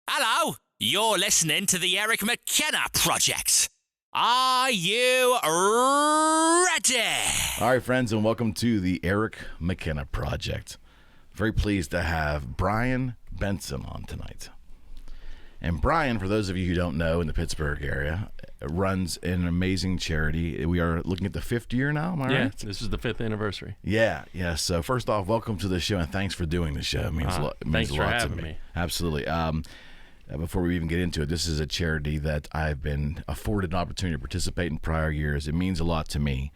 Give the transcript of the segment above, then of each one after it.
Hello, you're listening to the Eric McKenna Project. Are you ready? All right, friends, and welcome to the Eric McKenna Project. Very pleased to have Bryan Benson on tonight. And Bryan, for those of you who don't know, in the Pittsburgh area, runs an amazing charity. We are looking at the 5th year now, am I right? Yeah, this is the 5th anniversary. Yeah. So first off, welcome to the show, and thanks for doing the show. It means a lot, thanks for to having me. Absolutely. Before we even get into it, this is a charity that I've been afforded an opportunity to participate in prior years. It means a lot to me,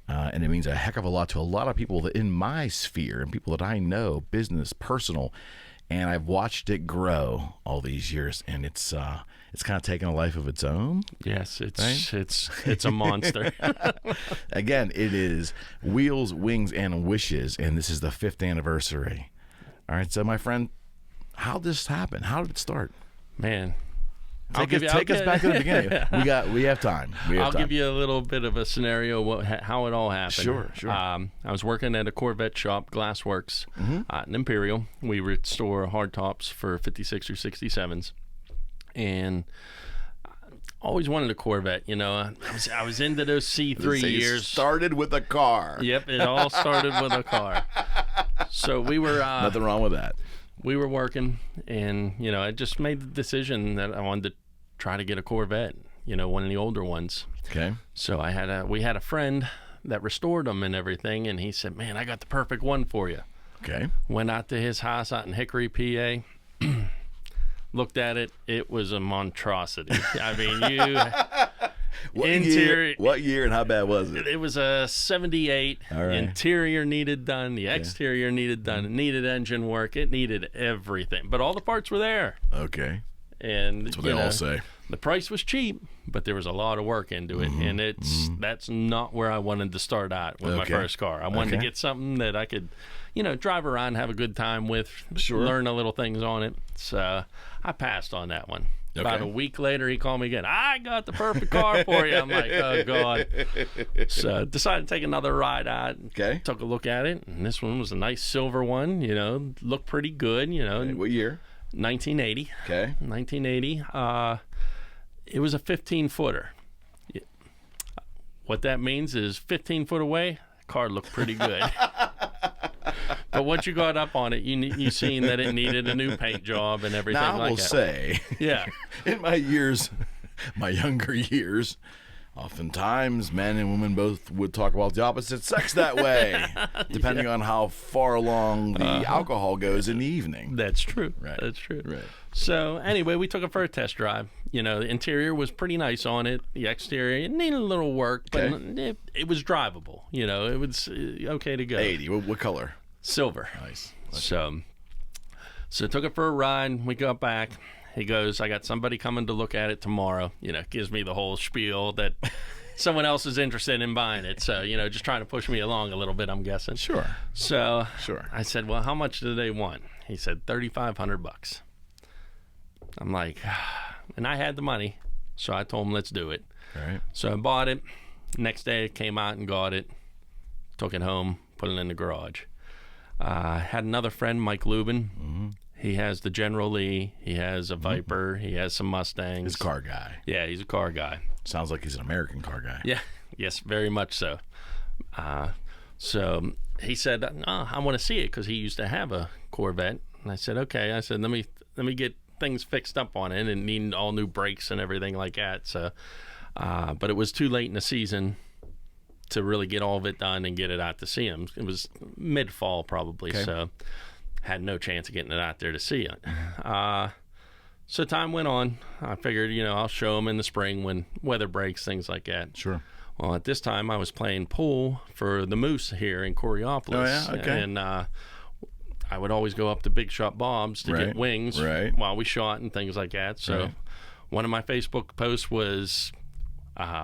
and it means a heck of a lot to a lot of people that in my sphere and people that I know, business, personal, and I've watched it grow all these years, and it's kind of taken a life of its own. Yes, right? it's a monster. Again, it is Wheels, Wings, and Wishes, and this is the 5th anniversary. All right, so my friend, how did this happen? How did it start? Man, Take us back to the beginning. We have time. I'll give you a little bit of a scenario how it all happened. Sure. I was working at a Corvette shop, Glassworks, in Imperial. We restore hardtops for 56 or 67s, and always wanted a Corvette. You know, I was into those C3 years. Started with a car. Yep, it all started with a car. So we were nothing wrong with that. We were working, and, you know, I just made the decision that I wanted to try to get a Corvette, you know, one of the older ones. Okay. So we had a friend that restored them and everything, and he said, man, I got the perfect one for you. Okay. Went out to his house out in Hickory, PA, looked at it. It was a monstrosity. I mean, What year and how bad was it? It was a 78. All right. Interior needed done. The exterior needed done. It needed engine work. It needed everything. But all the parts were there. Okay. And that's what they all say. The price was cheap, but there was a lot of work into it. And that's not where I wanted to start out with my first car. I wanted to get something that I could, you know, drive around, have a good time with, learn a little things on it. So I passed on that one. Okay. About a week later, he called me again. I got the perfect car for you. I'm like, oh, God. So decided to take another ride out. Okay. Took a look at it, and this one was a nice silver one, you know, looked pretty good, you know. What year? 1980. Okay. 1980. It was a 15-footer. What that means is 15 foot away, the car looked pretty good. But once you got up on it, you seen that it needed a new paint job and everything like that. Now, I will say, in my younger years, oftentimes men and women both would talk about the opposite sex that way, depending on how far along the alcohol goes in the evening. That's true. Right. That's true. Right. So anyway, we took it for a test drive. You know, the interior was pretty nice on it. The exterior, it needed a little work, but it was drivable. You know, it was okay to go. 80. What color? Silver. Nice. So took it for a ride. We got back. He goes, I got somebody coming to look at it tomorrow. You know, gives me the whole spiel that someone else is interested in buying it. So, you know, just trying to push me along a little bit, I'm guessing. Sure. So I said, well, how much do they want? He said, $3,500. I'm like, and I had the money. So I told him, let's do it. All right. So I bought it. Next day, I came out and got it. Took it home, put it in the garage. Had another friend, Mike Lubin. Mm-hmm. He has the General Lee. He has a Viper. He has some Mustangs. He's a car guy. Yeah, he's a car guy. Sounds like he's an American car guy. Yeah. Yes, very much so. So he said, I want to see it because he used to have a Corvette. And I said, okay. I said, let me get things fixed up on it and need all new brakes and everything like that. So, but it was too late in the season to really get all of it done and get it out to see him. It was mid-fall probably, so had no chance of getting it out there to see it. So time went on. I figured, you know, I'll show him in the spring when weather breaks, things like that. Sure. Well, at this time, I was playing pool for the Moose here in Coriopolis. Oh, yeah? Okay. And I would always go up to Big Shot Bob's to get wings while we shot and things like that. So one of my Facebook posts was,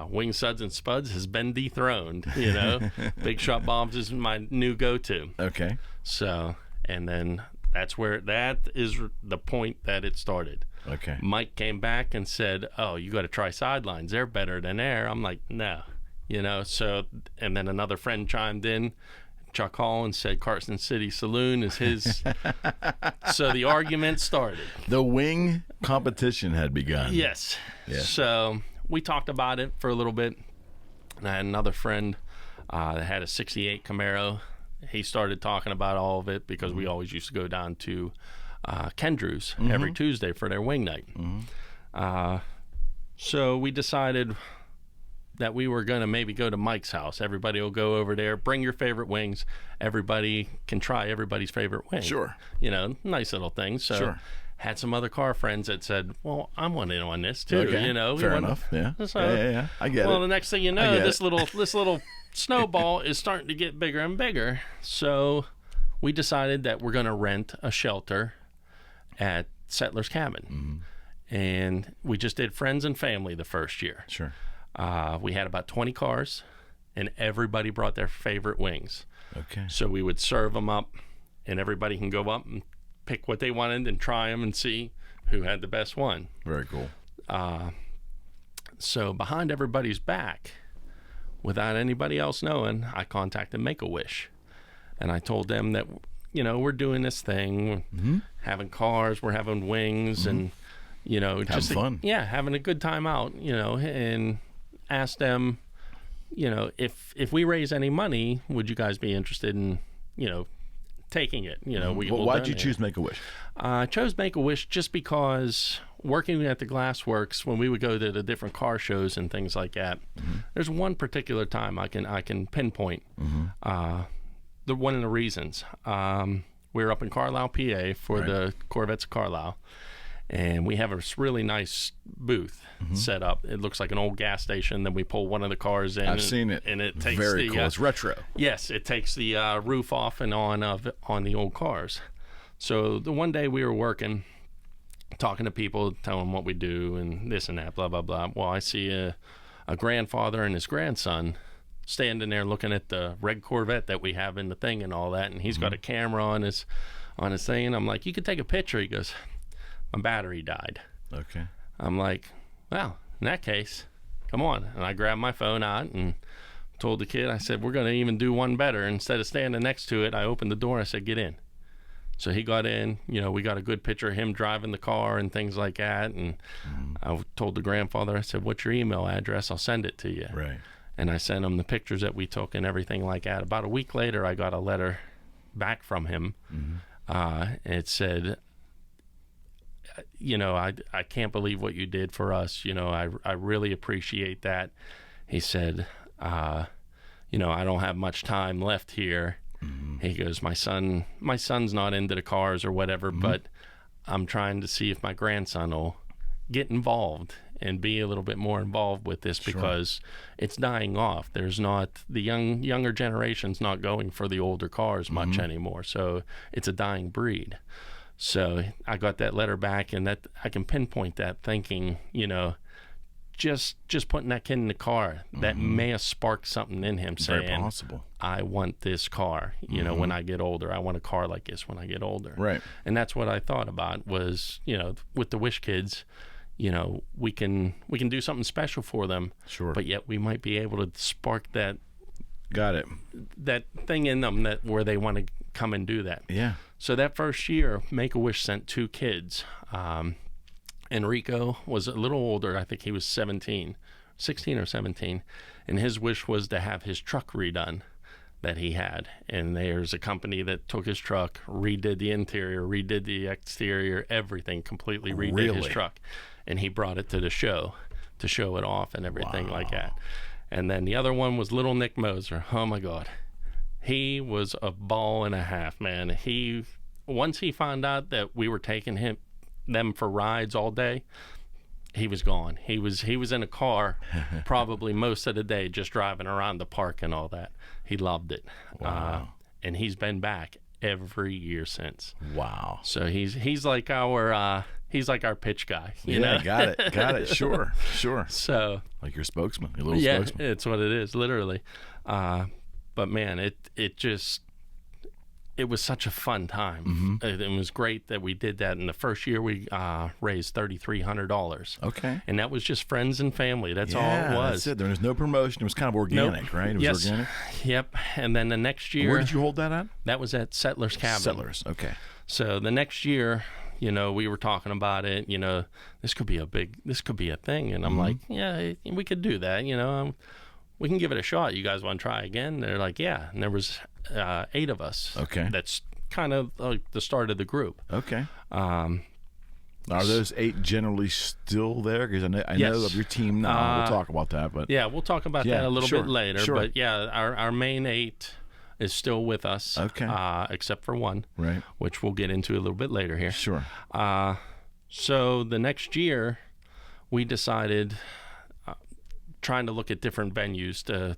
Wing Suds and Spuds has been dethroned, you know. Big Shot Bob's is my new go-to. Okay. So, and then that is the point that it started. Okay. Mike came back and said, oh, you got to try sidelines. They're better than air. I'm like, no, you know. So, and then another friend chimed in, Chuck Hall and said Carson City Saloon is his. So the argument started. The wing competition had begun. Yes. So we talked about it for a little bit. And I had another friend that had a 68 Camaro. He started talking about all of it because we always used to go down to Kendrew's every Tuesday for their wing night. So we decided that we were going to maybe go to Mike's house. Everybody will go over there, bring your favorite wings. Everybody can try everybody's favorite wing. Sure. You know, nice little thing. So had some other car friends that said, well, I want in on this too. Okay. You know, fair enough. Yeah. So, yeah. I get it. Well, the next thing you know, this little snowball is starting to get bigger and bigger. So we decided that we're going to rent a shelter at Settler's Cabin. And we just did friends and family the first year. Sure. We had about 20 cars, and everybody brought their favorite wings. Okay. So we would serve them up, and everybody can go up and pick what they wanted and try them and see who had the best one. Very cool. So behind everybody's back, without anybody else knowing, I contacted Make-A-Wish. And I told them that, you know, we're doing this thing, having cars, we're having wings, and, you know, just fun. Yeah, having a good time out, you know, and asked them, you know, if we raise any money, would you guys be interested in, you know, taking it? You know, why'd you choose Make-A-Wish? I chose Make-A-Wish just because working at the Glassworks, when we would go to the different car shows and things like that, there's one particular time I can pinpoint one of the reasons. We were up in Carlisle, PA for the Corvettes of Carlisle, and we have a really nice booth set up. It looks like an old gas station. Then we pull one of the cars in. I've seen it. And it takes very cool. It's retro. Yes, it takes the roof off and on the old cars. So the one day we were working, talking to people, telling them what we do and this and that, blah, blah, blah. Well, I see a grandfather and his grandson standing there looking at the red Corvette that we have in the thing and all that, and he's got a camera on his thing, and I'm like, you could take a picture. He goes, my battery died. Okay. I'm like, well, in that case, come on. And I grabbed my phone out and told the kid, I said, we're going to even do one better. Instead of standing next to it, I opened the door. I said, get in. So he got in. You know, we got a good picture of him driving the car and things like that. And I told the grandfather, I said, what's your email address? I'll send it to you. Right. And I sent him the pictures that we took and everything like that. About a week later, I got a letter back from him. It said, you know, I can't believe what you did for us. You know, I really appreciate that. He said, you know, I don't have much time left here. He goes, my son's not into the cars or whatever, but I'm trying to see if my grandson will get involved and be a little bit more involved with this because it's dying off. There's not the younger generation's not going for the older cars much anymore. So it's a dying breed. So I got that letter back, and that I can pinpoint that, thinking, you know, just putting that kid in the car, that may have sparked something in him saying, very possible. I want this car, you know, when I get older. I want a car like this when I get older. Right. And that's what I thought about was, you know, with the Wish Kids, you know, we can do something special for them. Sure. But yet we might be able to spark that thing in them where they want to come and do that. Yeah. So that first year, Make-A-Wish sent 2 kids. Enrico was a little older. I think he was 16 or 17. And his wish was to have his truck redone that he had. And there's a company that took his truck, redid the interior, redid the exterior, everything, completely redid his truck. And he brought it to the show to show it off and everything like that. And then the other one was little Nick Moser. Oh, my God. He was a ball and a half, man. Once he found out that we were taking them for rides all day, he was gone. He was in a car probably most of the day, just driving around the park and all that. He loved it. Wow. And he's been back every year since. Wow. So he's like our pitch guy. You know? Got it. Sure. So like your spokesman, your little spokesman. It's what it is, literally. But man, it just, it was such a fun time. It was great that we did that. In the first year, we raised $3,300. Okay. And that was just friends and family. That's all it was. That's it. There was no promotion. It was kind of organic, right? It was organic? Yep. And then the next year... Where did you hold that at? That was at Settlers Cabin. Settlers, okay. So the next year, you know, we were talking about it, you know, this could be a thing. And I'm like, yeah, we could do that, you know. We can give it a shot. You guys want to try again? They're like, yeah. And there was 8 of us. Okay. That's kind of like the start of the group. Okay. Are those 8 generally still there? Because I know of your team now. We'll talk about that. But yeah, we'll talk about that a little bit later. Sure. But yeah, our main 8 is still with us. Okay. Except for one. Right. Which we'll get into a little bit later here. Sure. So the next year, we decided... trying to look at different venues to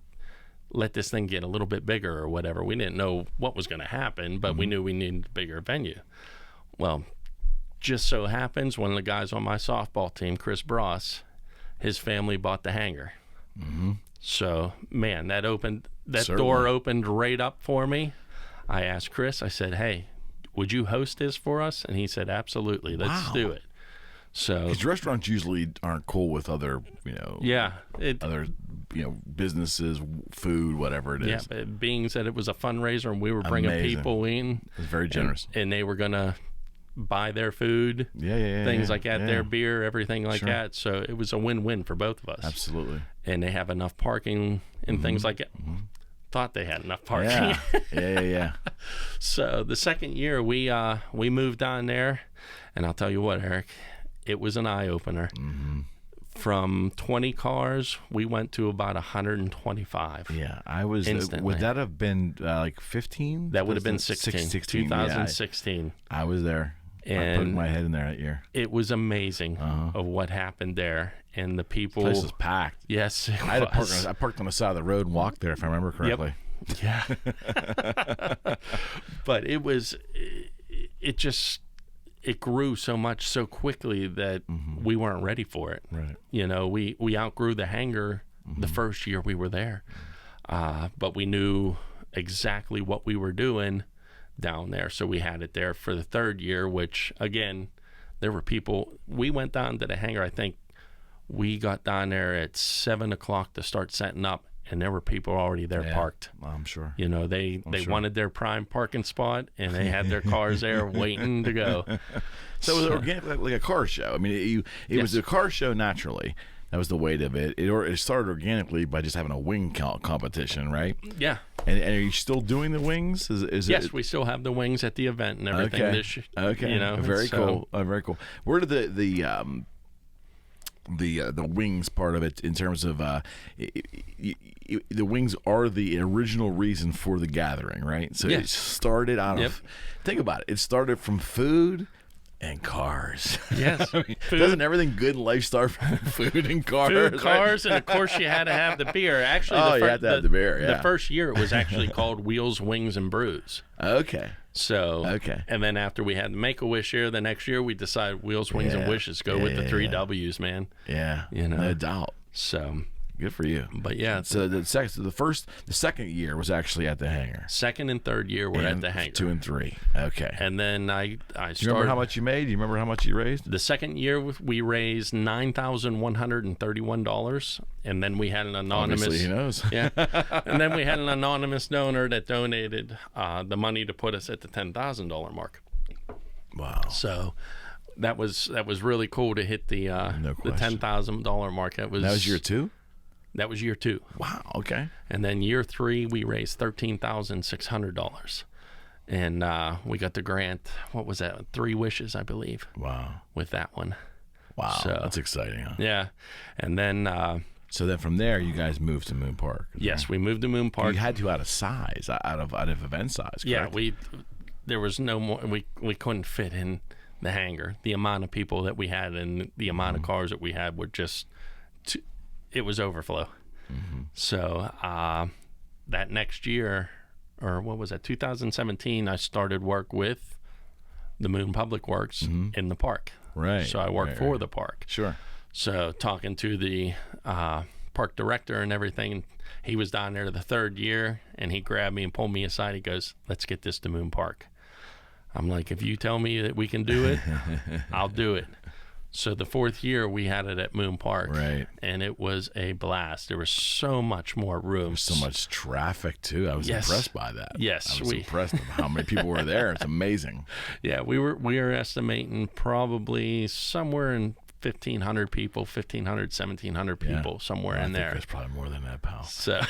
let this thing get a little bit bigger or whatever. We didn't know what was going to happen, but we knew we needed a bigger venue. Well, just so happens one of the guys on my softball team, Chris Bross, his family bought the hangar. So, man, that door opened right up for me. I asked Chris, I said, hey, would you host this for us? And he said, absolutely, let's do it. So, because restaurants usually aren't cool with other, businesses, food, whatever it is. Yeah, but being that it was a fundraiser and we were bringing people in, it was very generous, and they were gonna buy their food, things like that, their beer, everything like that. So it was a win-win for both of us. Absolutely. And they have enough parking and things like that. Thought they had enough parking. Yeah. So the second year we moved on there, and I'll tell you what, Eric. It was an eye-opener. From 20 cars, we went to about 125. Yeah, I was. Would that have been like 15? That would have been 16. 2016. I was there. And I put my head in there that year. It was amazing of what happened there. And the people... The place was packed. Yes, it was. I parked on the side of the road and walked there, if I remember correctly. Yep. Yeah. But it was... It grew so much so quickly that we weren't ready for it. Right. You know, we outgrew the hangar the first year we were there. But we knew exactly what we were doing down there. So we had it there for the third year, which, again, there were people. We went down to the hangar, I think we got down there at 7 o'clock to start setting up. And there were people already there parked. I'm sure. You know, they wanted their prime parking spot, and they had their cars there waiting to go. So it was organic, like a car show. I mean, it was a car show naturally. That was the weight of it. It started organically by just having a wing competition, right? Yeah. And are you still doing the wings? Yes, we still have the wings at the event and everything. Okay. You know, very cool. Very cool. Where did the wings part of it in terms of the wings are the original reason for the gathering, right? So it started out of, think about it. It started from food and cars. Yes. I mean, doesn't everything good in life start from food and cars? Food, cars, and of course you had to have the beer. Actually, you had to have the beer. Yeah. The first year it was actually called Wheels, Wings, and Brews. Okay. So, and then after we had the Make-A-Wish year, the next year we decided Wheels, Wings, and Wishes go with the 3 W's, man. Yeah, you know, no doubt. So good for you. But yeah, so the second year was actually at the hangar. Second and third year were at the hangar. 2 and 3. Okay. And then I started. Do you remember how much you made? Do you remember how much you raised? The second year we raised $9,131, and then we had an anonymous. Obviously, he knows. Yeah. And then we had an anonymous donor that donated the money to put us at the $10,000 mark. Wow. So that was really cool to hit the $10,000 mark. That was year 2. That was year 2. Wow. Okay. And then year 3, we raised $13,600, and we got the grant. What was that? 3 wishes, I believe. Wow. With that one. Wow. So, that's exciting, huh? Yeah. And then. So then from there, you guys moved to Moon Park. Yes, we moved to Moon Park. You had to out of size, out of event size. Correct? Yeah. There was no more. We couldn't fit in the hangar. The amount of people that we had and the amount of cars that we had were just. It was overflow. So that next year, or what was that, 2017, I started work with the Moon Public Works in the park. Right. So I worked for the park. Sure. So talking to the park director and everything. And he was down there the third year, and he grabbed me and pulled me aside. He goes, "Let's get this to Moon Park." I'm like, "If you tell me that we can do it, I'll do it." So the fourth year we had it at Moon Park, right? And it was a blast. There was so much more room, so much traffic too. I was impressed by that. Yes, I was impressed with how many people were there. It's amazing. Yeah, we were estimating probably somewhere in 1,500 people, 1,500, 1,700 people, somewhere in there. There's probably more than that, pal. So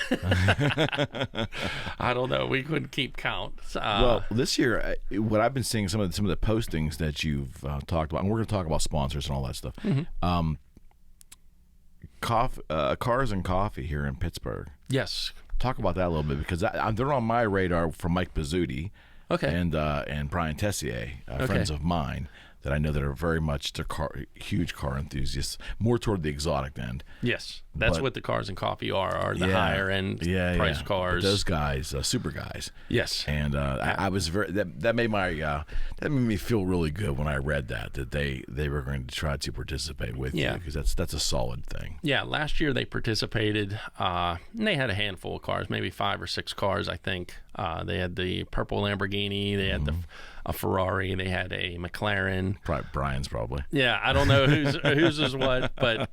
I don't know. We couldn't keep count. Well, this year, what I've been seeing, some of the postings that you've talked about, and we're going to talk about sponsors and all that stuff. Mm-hmm. Cars and Coffee here in Pittsburgh. Yes. Talk about that a little bit, because they're on my radar from Mike Bizzuti, and Brian Tessier, friends of mine that I know that are very much huge car enthusiasts, more toward the exotic end. Yes, that's what the Cars and Coffee are the higher end price cars. But those guys, super guys. Yes, and I was that made me feel really good when I read that they were going to try to participate with you, because that's a solid thing. Yeah, last year they participated. And they had a handful of cars, maybe 5 or 6 cars, I think. They had the purple Lamborghini. They had a Ferrari. They had a McLaren. Probably Brian's probably. Yeah, I don't know whose is what, but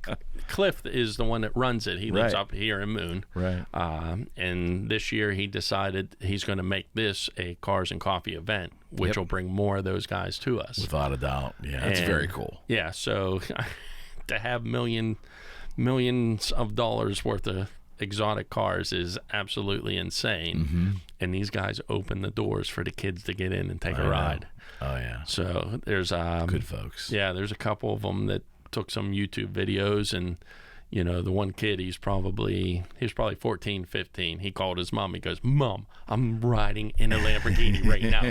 Cliff is the one that runs it. He lives up here in Moon. Right. And this year he decided he's going to make this a Cars and Coffee event, which will bring more of those guys to us. Without a doubt. Yeah, that's very cool. Yeah, so to have millions of dollars worth of exotic cars is absolutely insane, and these guys open the doors for the kids to get in and take a ride. Oh yeah. So there's good folks. Yeah, there's a couple of them that took some YouTube videos, and the one kid, he was probably 14, 15. He called his mom. He goes, "Mom, I'm riding in a Lamborghini right now."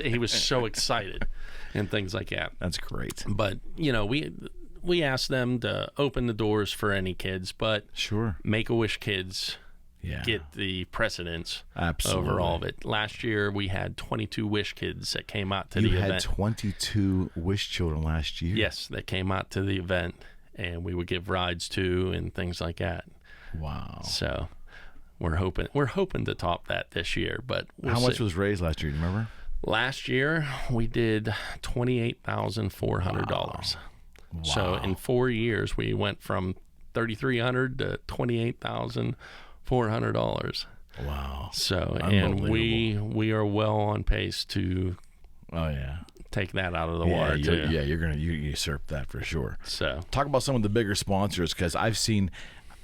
He was so excited and things like that. That's great. But we asked them to open the doors for any kids, but Make-A-Wish kids get the precedence over all of it. Last year, we had 22 Wish kids that came out to the event. You had 22 Wish children last year? Yes, that came out to the event, and we would give rides to and things like that. Wow. So we're hoping to top that this year, but how much was raised last year? Do you remember? Last year, we did $28,400. Wow. So in 4 years, we went from $3,300 to $28,400. Wow! So, and we are well on pace to take that out of the water too. Yeah, you're gonna usurp that for sure. So talk about some of the bigger sponsors, because I've seen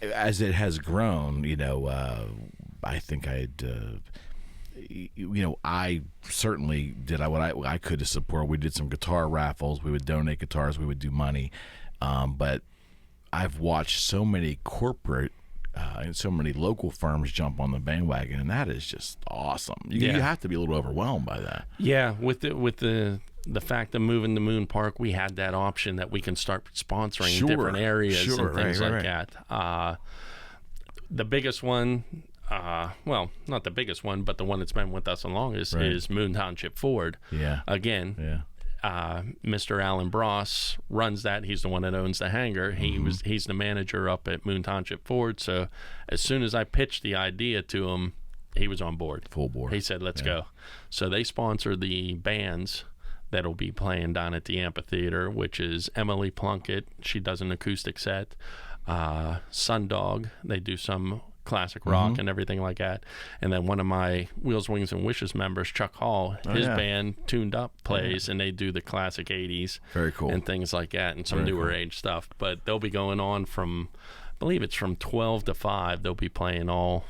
as it has grown. I think I certainly did what I could to support. We did some guitar raffles. We would donate guitars. We would do money. But I've watched so many corporate and so many local firms jump on the bandwagon, and that is just awesome. You have to be a little overwhelmed by that. Yeah, with the fact of moving to Moon Park, we had that option that we can start sponsoring different areas and things like that. The biggest one. Well, not the biggest one, but the one that's been with us the longest is Moon Township Ford. Yeah. Again, Mr. Alan Bross runs that. He's the one that owns the hangar. He's the manager up at Moon Township Ford. So as soon as I pitched the idea to him, he was on board. Full board. He said, "Let's go." So they sponsor the bands that'll be playing down at the amphitheater, which is Emily Plunkett. She does an acoustic set. Sundog. They do some classic rock and everything like that. And then one of my Wheels, Wings, and Wishes members, Chuck Hall, his band Tuned Up plays, and they do the classic 80s. Very cool. And things like that, and some newer age stuff. But they'll be going on from, I believe it's from 12 to 5. They'll be playing all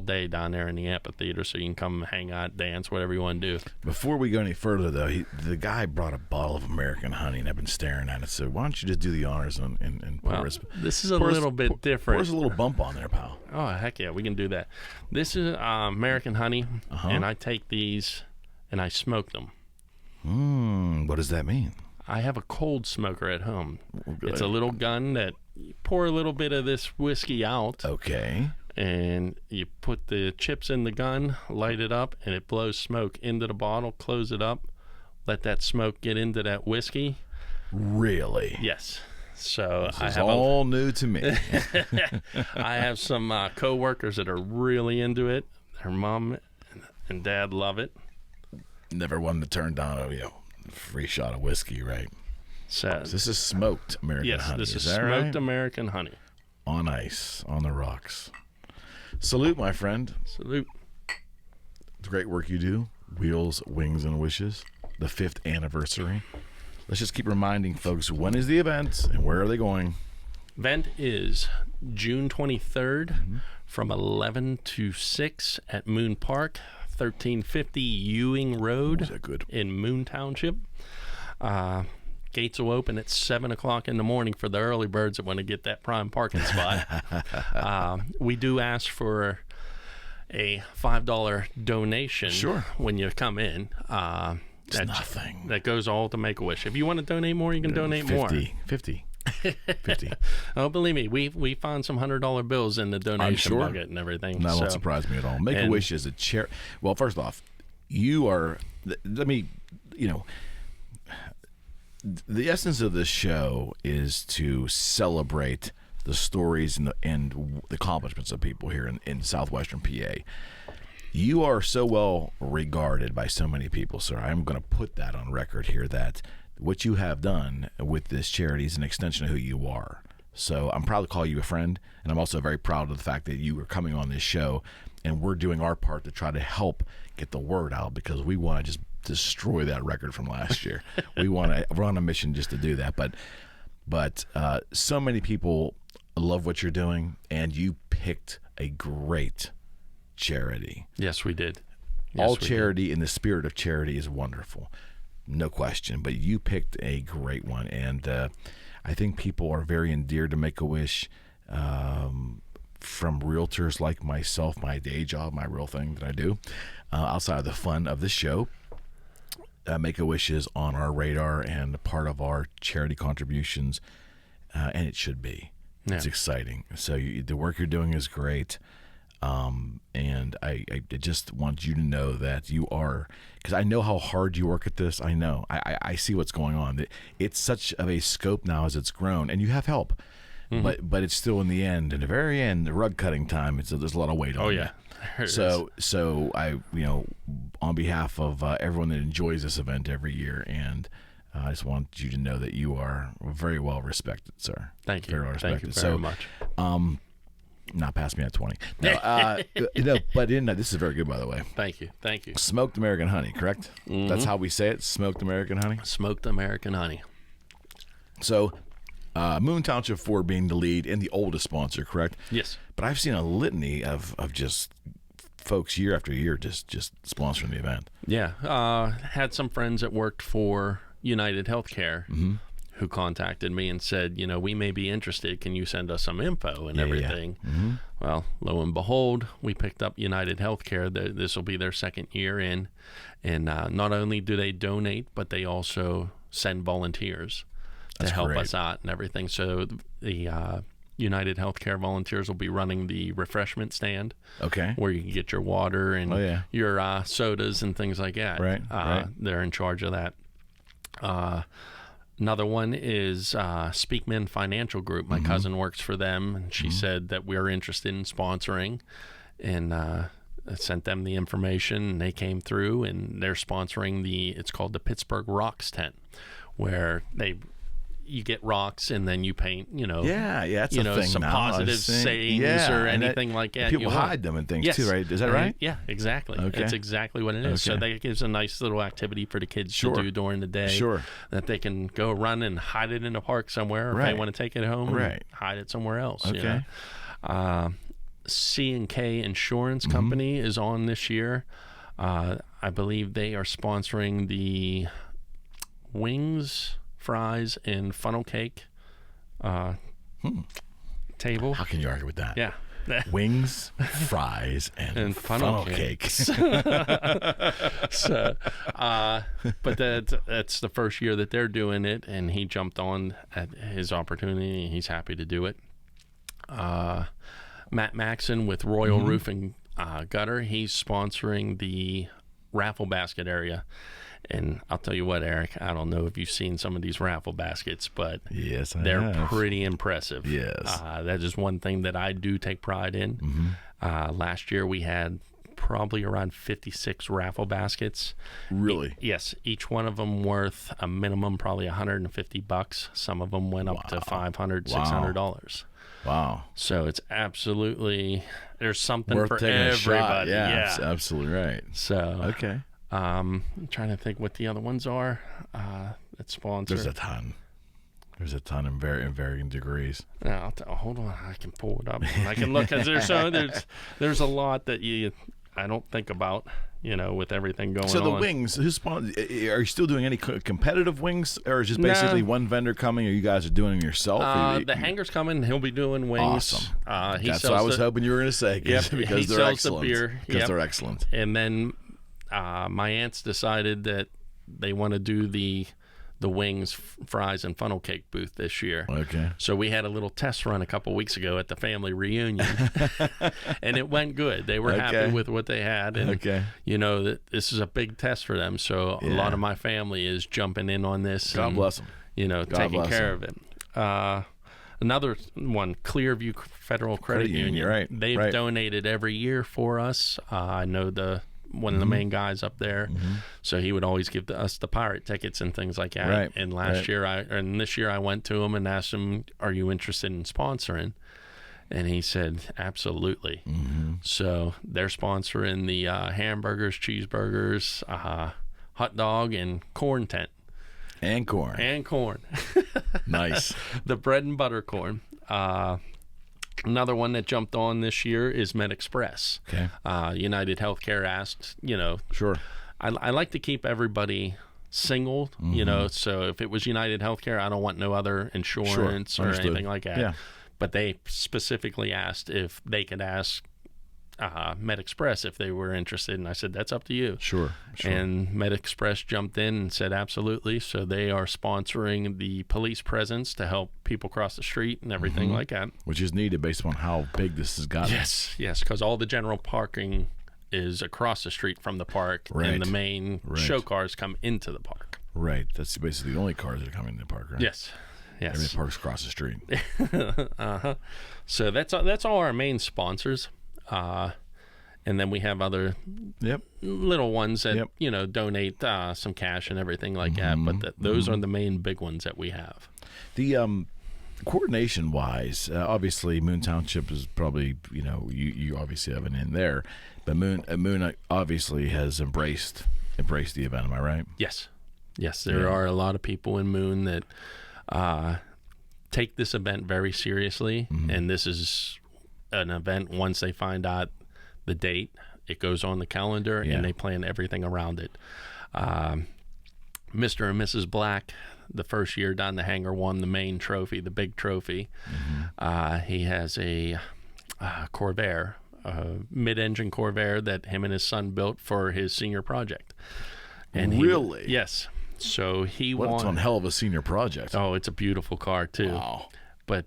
day down there in the amphitheater, so you can come hang out, dance, whatever you want to do. Before we go any further, though, the guy brought a bottle of American honey, and I've been staring at it. So why don't you just do the honors and pour us? This is a little bit different. Pour us a little bump on there, pal. Oh, heck yeah, we can do that. This is American honey, and I take these and I smoke them. What does that mean? I have a cold smoker at home. It's a little gun that you pour a little bit of this whiskey out. Okay. And you put the chips in the gun, light it up, and it blows smoke into the bottle. Close it up, let that smoke get into that whiskey. Really? Yes. So This is all new to me. I have some co-workers that are really into it. Their mom and dad love it. Never one to turn down a free shot of whiskey, right? So this is smoked American honey. Yes, this is that smoked right? American honey. On ice, on the rocks. Salute, my friend. Salute. It's great work you do. Wheels, Wings, and Wishes. The 5th anniversary. Let's just keep reminding folks, when is the event and where are they going? Event is June 23rd from 11 to 6 at Moon Park, 1350 Ewing Road Is that good? in Moon Township. Gates will open at 7 o'clock in the morning for the early birds that want to get that prime parking spot. We do ask for a $5 donation when you come in. It's nothing. That goes all to Make-A-Wish. If you want to donate more, you can donate more. 50. Oh, believe me, we found some $100 bills in the donation bucket and everything. That won't surprise me at all. Make-A-Wish is a charity. Well, first off, you are. Let me. The essence of this show is to celebrate the stories and the accomplishments of people here in southwestern PA. You are so well regarded by so many people, sir. I'm going to put that on record here that what you have done with this charity is an extension of who you are. So I'm proud to call you a friend, and I'm also very proud of the fact that you are coming on this show, and we're doing our part to try to help get the word out, because we want to just destroy that record from last year. We're on a mission just to do that. But so many people love what you're doing, and you picked a great charity. Yes, we did. All charity in the spirit of charity is wonderful, no question. But you picked a great one, and I think people are very endeared to Make-A-Wish from realtors like myself, my day job, my real thing that I do, outside of the fun of the show. Make-A-Wish is on our radar and part of our charity contributions, and it should be. Yeah. It's exciting. So the work you're doing is great. And I just want you to know that you are, because I know how hard you work at this. I know. I see what's going on. It's such of a scope now as it's grown, and you have help. Mm-hmm. But it's still in the end, in the very end, the rug cutting time. There's a lot of weight on it. Yeah. So I, on behalf of everyone that enjoys this event every year, and I just want you to know that you are very well respected, sir. Thank you. Very well respected. Thank you very much. Not pass me at 20. No, but this is very good, by the way. Thank you. Smoked American honey, correct? Mm-hmm. That's how we say it. Smoked American honey. Smoked American honey. So, Moon Township 4 being the lead and the oldest sponsor, correct? Yes. But I've seen a litany of just folks year after year just sponsoring the event. Yeah. Had some friends that worked for United Healthcare. Mm-hmm. Who contacted me and said, we may be interested. Can you send us some info and everything? Yeah. Mm-hmm. Well, lo and behold, we picked up United Healthcare. This will be their second year in. And not only do they donate, but they also send volunteers to help us out and everything. So the United Healthcare volunteers will be running the refreshment stand. Okay. Where you can get your water and your sodas and things like that. Right. They're in charge of that. Another one is Speakman Financial Group. My cousin works for them, and she said that we're interested in sponsoring, and I sent them the information, and they came through, and they're sponsoring it's called the Pittsburgh Rocks Tent, where you get rocks and then you paint, that's a thing some now. positive sayings or anything like that. People hide them and things too, right? Is that right? Yeah, exactly. Okay. That's exactly what it is. Okay. So that gives a nice little activity for the kids to do during the day. Sure. That they can go run and hide it in a park somewhere, or if they want to take it home and hide it somewhere else. Okay. C&K Insurance Company is on this year. I believe they are sponsoring the Wings, Fries, and funnel cake table. How can you argue with that? Yeah. Wings, fries, and funnel cakes. So, but that's the first year that they're doing it, and he jumped on at his opportunity, and he's happy to do it. Matt Maxon with Royal Roof and Gutter, he's sponsoring the raffle basket area. And I'll tell you what, Eric, I don't know if you've seen some of these raffle baskets, but Yes, they're pretty impressive. Yes. That is one thing that I do take pride in. Mm-hmm. Last year we had probably around 56 raffle baskets. Really? Yes. Each one of them worth a minimum probably $150. Some of them went up to $500, $600. Wow. So it's absolutely, there's something Worth for taking a shot. everybody. Yeah, Yeah. that's absolutely right. So, Okay. I'm trying to think what the other ones are that sponsor. There's a ton. There's a ton in varying degrees. Now, hold on, I can pull it up. I can look because there's a lot that I don't think about, with everything going on. So the wings, who's are you still doing any competitive wings, or is just basically one vendor coming, or you guys are doing them yourself? The hanger's coming. He'll be doing wings. Awesome. That's what I was hoping you were going to say. Yep, because he they're sells excellent. the beer. Because they're excellent. And then my aunts decided that they want to do the wings, fries, and funnel cake booth this year. Okay. So we had a little test run a couple weeks ago at the family reunion, and it went good. They were happy with what they had, and that this is a big test for them. So a lot of my family is jumping in on this. God bless them. Taking care of it. Another one, Clearview Federal Credit Union. Right. They've donated every year for us. I know one of the main guys up there, so he would always give us the pirate tickets and things like that. Right. And this year I went to him and asked him, "Are you interested in sponsoring?" And he said, "Absolutely." So they're sponsoring the hamburgers, cheeseburgers, hot dog, and corn tent. And corn. Nice. The bread and butter corn. Another one that jumped on this year is MedExpress. Okay. United Healthcare asked, Sure. I like to keep everybody single, so if it was United Healthcare, I don't want no other insurance or anything like that. Yeah. But they specifically asked if they could ask MedExpress if they were interested, and I said, that's up to you. Sure. And MedExpress jumped in and said absolutely. So they are sponsoring the police presence to help people cross the street and everything like that. Which is needed based on how big this has gotten. Yes, because all the general parking is across the street from the park, and the main show cars come into the park. Right. That's basically the only cars that are coming into the park, right? Yes. Every park's across the street. So that's all our main sponsors. And then we have other little ones that donate some cash and everything like that. But those are the main big ones that we have. The coordination wise, obviously Moon Township is probably you obviously have an in there, but Moon obviously has embraced the event. Am I right? Yes. There are a lot of people in Moon that take this event very seriously, and this is an event. Once they find out the date, it goes on the calendar, and they plan everything around it. Mr. and Mrs. Black, the first year down the hangar, won the main trophy, the big trophy. He has a Corvair, mid-engine Corvair that him and his son built for his senior project. And really? Yes. So he won. It's one hell of a senior project. Oh, it's a beautiful car too. Wow. But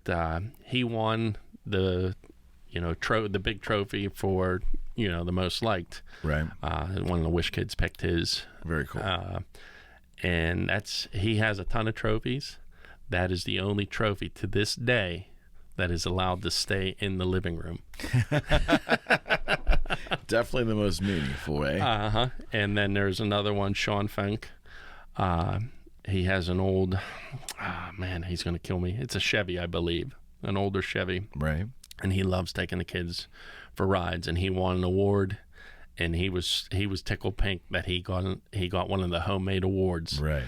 he won the the big trophy for the most liked. Right. One of the Wish kids picked his. Very cool. And he has a ton of trophies. That is the only trophy to this day that is allowed to stay in the living room. Definitely the most meaningful, eh? And then there's another one, Sean Fink. He has an old, he's going to kill me. It's a Chevy, I believe, an older Chevy. Right. And he loves taking the kids for rides, and he won an award, and he was tickled pink that he got one of the homemade awards. Right.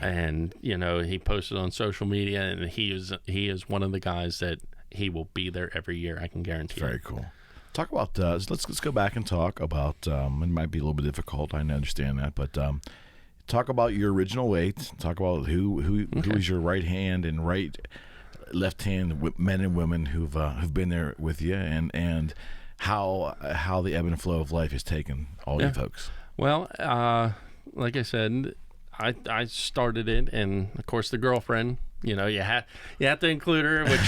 And he posted on social media, and he is one of the guys that he will be there every year. I can guarantee. Very cool. Talk about let's go back and talk about. It might be a little bit difficult. I understand that, but talk about your original weight. Talk about who is your right hand and left hand men and women who've been there with you, and how the ebb and flow of life has taken all you folks. Well, like I said, I started it, and of course the girlfriend you have to include her, which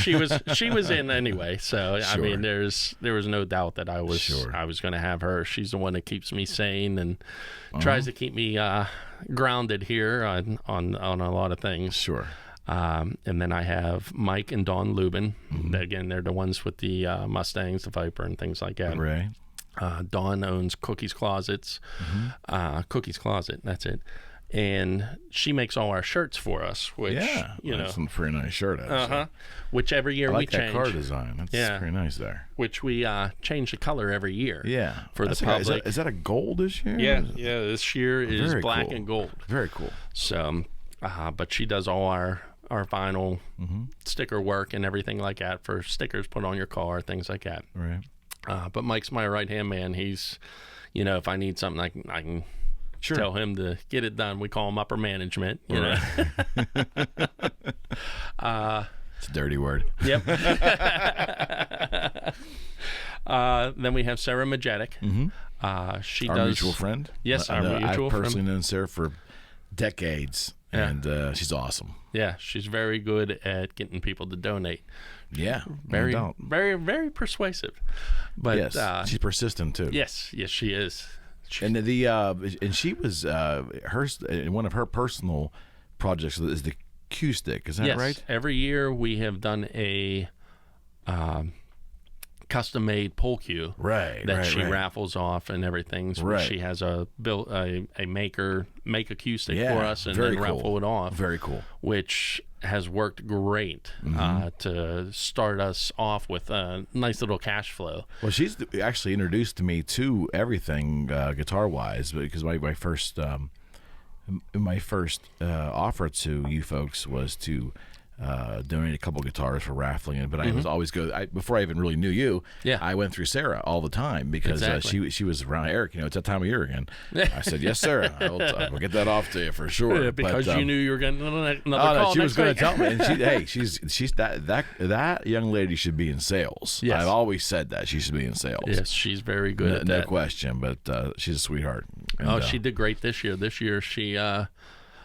she was in anyway. So Sure. I mean, there was no doubt that I was going to have her. She's the one that keeps me sane and tries to keep me grounded here on a lot of things. Sure. And then I have Mike and Dawn Lubin. Again, they're the ones with the Mustangs, the Viper, and things like that. Right. Dawn owns Cookie's Closets. Cookie's Closet, that's it. And she makes all our shirts for us, which, that's a pretty nice shirt, actually. Which every year I like we that change. car design. That's pretty nice there. Which we change the color every year. Yeah. For the public. Is that a gold this year? Yeah. This year is Very black cool. and gold. Very cool. So, but she does all our vinyl sticker work and everything like that for stickers put on your car, things like that. Right. But Mike's my right-hand man. He's, if I need something, I can tell him to get it done. We call him upper management, know. It's a dirty word. Yep. Then we have Sarah Majetic. She our does... mutual friend? Yes, our mutual friend. I've personally known Sarah for decades, and she's awesome. Yeah, she's very good at getting people to donate. Yeah, very, no doubt. very, very persuasive. But yes, she's persistent too. Yes, she is. And and she was one of her personal projects is the Q stick. Is that right? Every year we have done a custom-made pole cue that she raffles off and everything. So she has a maker make a cue stick for us and then raffle it off. Very cool. Which has worked great to start us off with a nice little cash flow. Well, she's actually introduced me to everything guitar-wise, because my first offer to you folks was to donate a couple guitars for raffling, but I was always before I even really knew you. I went through Sarah all the time because she was around Eric. It's that time of year again. I said, "Yes, sir. I'll get that off to you for sure." Because you knew you were getting another call. She was going to tell me, and she's that young lady should be in sales. Yes. I've always said that she should be in sales. Yes, she's very good at that. No question, but she's a sweetheart. And, she did great this year. This year she, I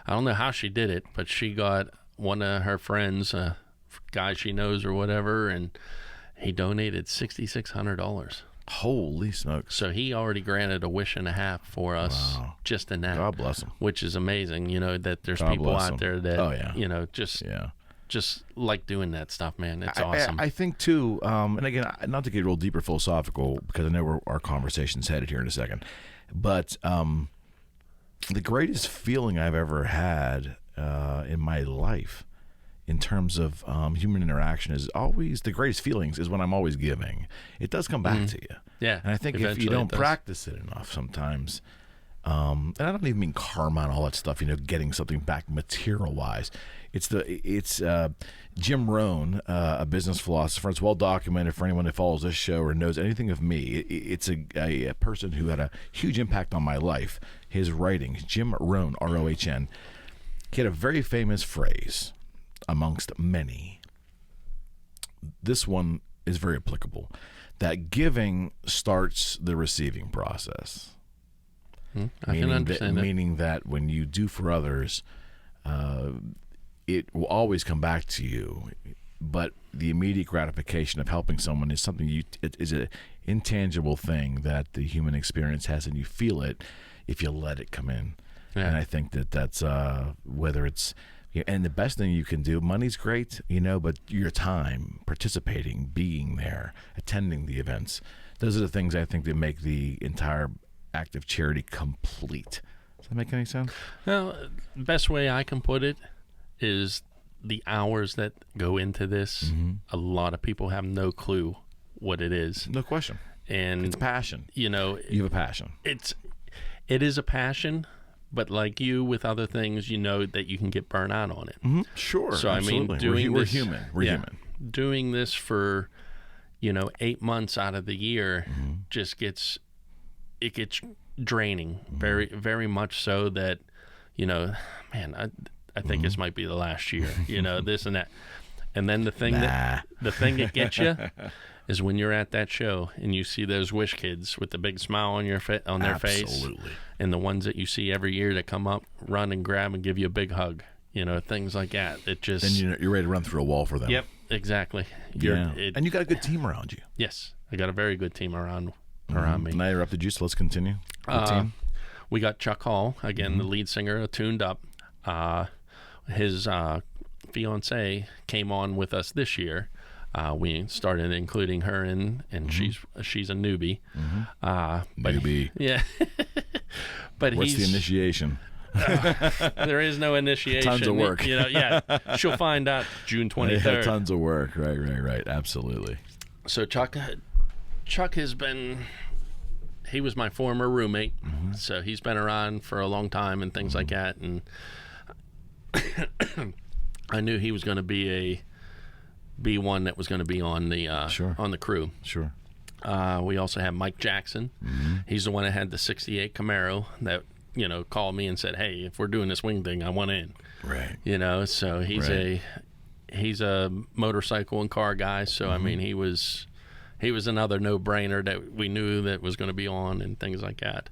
don't know how she did it, but she got one of her friends, a guy she knows or whatever, and he donated $6,600. Holy smokes. So he already granted a wish and a half for us just in that. God bless him. Which is amazing, that there's people out there that, just like doing that stuff, man. It's awesome. I think, too, and again, not to get real deeper philosophical, because I know where our conversation's headed here in a second, but the greatest feeling I've ever had in my life in terms of human interaction is always the greatest feelings is when I'm always giving. It does come back to you. Yeah. And I think if you don't practice it enough sometimes, and I don't even mean karma and all that stuff, getting something back material wise. It's Jim Rohn, a business philosopher. It's well documented for anyone that follows this show or knows anything of me. It's a person who had a huge impact on my life. His writings, Jim Rohn, R-O-H-N. He had a very famous phrase amongst many. This one is very applicable. That giving starts the receiving process. I can understand that. Meaning that when you do for others, it will always come back to you. But the immediate gratification of helping someone is something it is an intangible thing that the human experience has, and you feel it if you let it come in. Yeah. And I think that's whether it's and the best thing you can do, money's great, but your time, participating, being there, attending the events, those are the things I think that make the entire act of charity complete. Does that make any sense? Well, best way I can put it is the hours that go into this. A lot of people have no clue what it is. No question. And it's passion. You have a passion. It is a passion. But like you with other things, that you can get burnt out on it. Sure. So absolutely. We're human. We're human. Doing this for, 8 months out of the year just gets draining. Very, very much so that, man, I think this might be the last year. This and that. And then the thing that gets you is when you're at that show and you see those Wish kids with the big smile on their face, Absolutely. and the ones that you see every year that come up, run and grab and give you a big hug, things like that. It just Then you're ready to run through a wall for them. Yep, exactly. And you got a good team around you. Yes, I got a very good team around me. And I interrupted you, so let's continue. Good team. We got Chuck Hall, again, the lead singer, Tuned Up. His fiance came on with us this year. We started including her in, and she's a newbie. Newbie. Yeah. But what's the initiation? There is no initiation. Tons of work. She'll find out June 23rd. Yeah, tons of work. Right. Absolutely. So Chuck has been. He was my former roommate, so he's been around for a long time and things like that. And I knew he was going to be one that was going to be on the on the crew. Sure. We also have Mike Jackson. He's the one that had the '68 Camaro that called me and said, "Hey, if we're doing this wing thing, I want in." Right. So he's a motorcycle and car guy. So I mean, he was another no-brainer that we knew that was going to be on and things like that.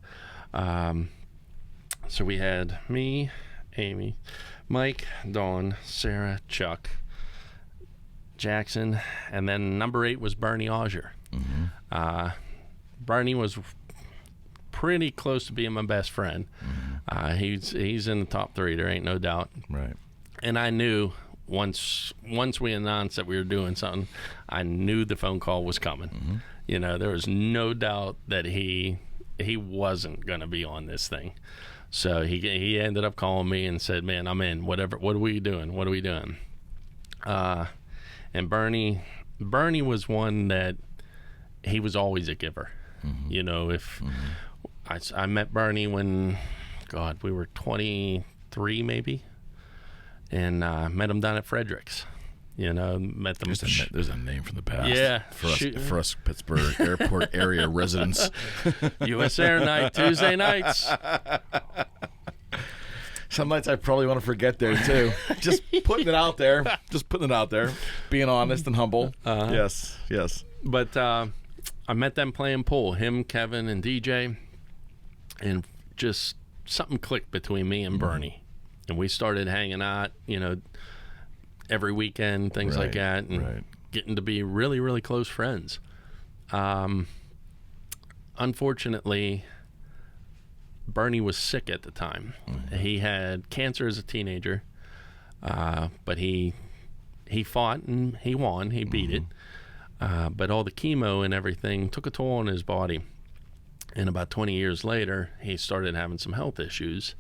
So we had me, Amy, Mike, Dawn, Sarah, Chuck, Jackson, and then number 8 was Bernie Auger. Bernie was pretty close to being my best friend. He's in the top 3. There ain't no doubt. Right. And I knew once we announced that we were doing something, I knew the phone call was coming. There was no doubt that he wasn't going to be on this thing. So he ended up calling me and said, "Man, I'm in. Whatever. What are we doing? What are we doing?" And Bernie was one that he was always a giver. If I met Bernie when, God, we were 23 maybe, and met him down at Frederick's. Met them. There's a name from the past. Yeah. For us Pittsburgh airport area residents. U.S. Air Night, Tuesday nights. Some nights I probably want to forget there, too. Just putting it out there. Being honest and humble. Yes. But I met them playing pool, him, Kevin, and DJ, and just something clicked between me and Bernie. And we started hanging out, every weekend, things like that, and getting to be really, really close friends. Unfortunately, Bernie was sick at the time. He had cancer as a teenager, but he fought and he won. He beat it. But all the chemo and everything took a toll on his body. And about 20 years later, he started having some health issues,